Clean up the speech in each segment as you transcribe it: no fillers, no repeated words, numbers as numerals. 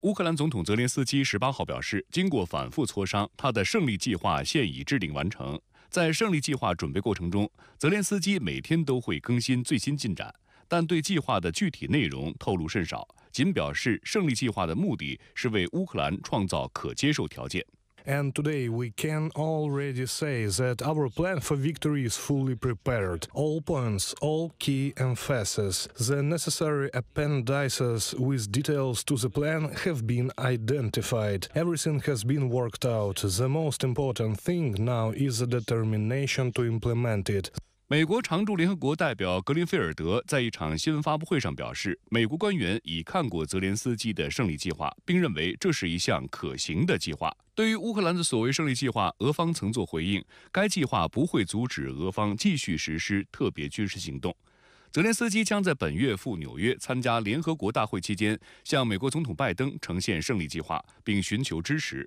乌克兰总统泽连斯基18号表示，经过反复磋商，他的胜利计划现已制定完成。在胜利计划准备过程中，泽连斯基每天都会更新最新进展，但对计划的具体内容透露甚少，仅表示胜利计划的目的是为乌克兰创造可接受条件。And today we can already say that our plan for victory is fully prepared. All points, all key emphases, the necessary appendices with details to the plan have been identified. Everything has been worked out. The most important thing now is the determination to implement it. 美国常驻联合国代表格林菲尔德在一场新闻发布会上表示，美国官员已看过泽连斯基的胜利计划，并认为这是一项可行的计划。对于乌克兰的所谓胜利计划，俄方曾作回应，该计划不会阻止俄方继续实施特别军事行动。泽连斯基将在本月赴纽约参加联合国大会期间，向美国总统拜登呈现胜利计划，并寻求支持。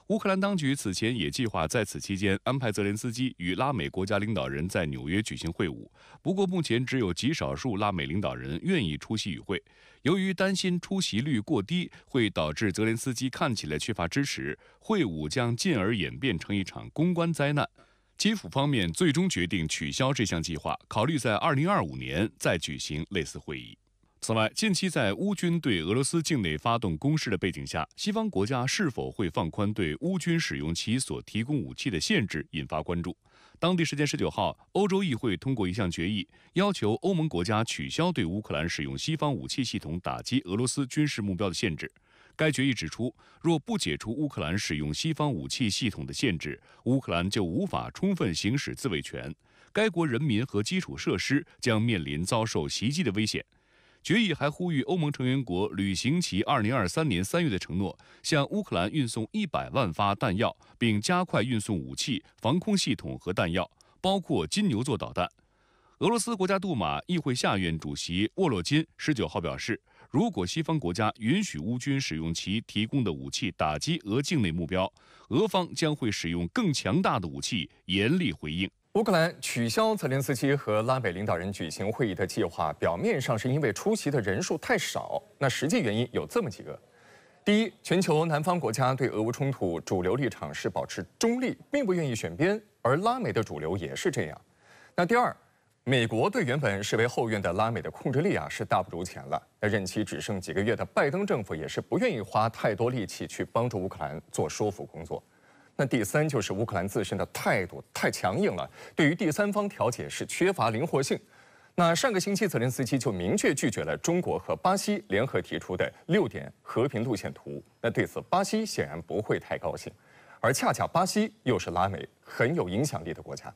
乌克兰当局此前也计划在此期间安排泽连斯基与拉美国家领导人在纽约举行会晤，不过目前只有极少数拉美领导人愿意出席与会。由于担心出席率过低会导致泽连斯基看起来缺乏支持，会晤将进而演变成一场公关灾难。基辅方面最终决定取消这项计划，考虑在2025年再举行类似会议。此外，近期在乌军对俄罗斯境内发动攻势的背景下，西方国家是否会放宽对乌军使用其所提供武器的限制，引发关注。当地时间19号，欧洲议会通过一项决议，要求欧盟国家取消对乌克兰使用西方武器系统打击俄罗斯军事目标的限制。该决议指出，若不解除乌克兰使用西方武器系统的限制，乌克兰就无法充分行使自卫权，该国人民和基础设施将面临遭受袭击的危险。决议还呼吁欧盟成员国履行其2023年3月的承诺，向乌克兰运送100万发弹药，并加快运送武器、防空系统和弹药，包括金牛座导弹。俄罗斯国家杜马议会下院主席沃洛金19号表示，如果西方国家允许乌军使用其提供的武器打击俄境内目标，俄方将会使用更强大的武器严厉回应。乌克兰取消泽连斯基和拉美领导人举行会议的计划，表面上是因为出席的人数太少，那实际原因有这么几个。第一，全球南方国家对俄乌冲突主流立场是保持中立，并不愿意选边，而拉美的主流也是这样。那第二，美国对原本视为后院的拉美的控制力是大不如前了。那任期只剩几个月的拜登政府也是不愿意花太多力气去帮助乌克兰做说服工作。那第三就是乌克兰自身的态度太强硬了，对于第三方调解是缺乏灵活性。那上个星期泽连斯基就明确拒绝了中国和巴西联合提出的6点和平路线图。那对此巴西显然不会太高兴，而恰恰巴西又是拉美很有影响力的国家。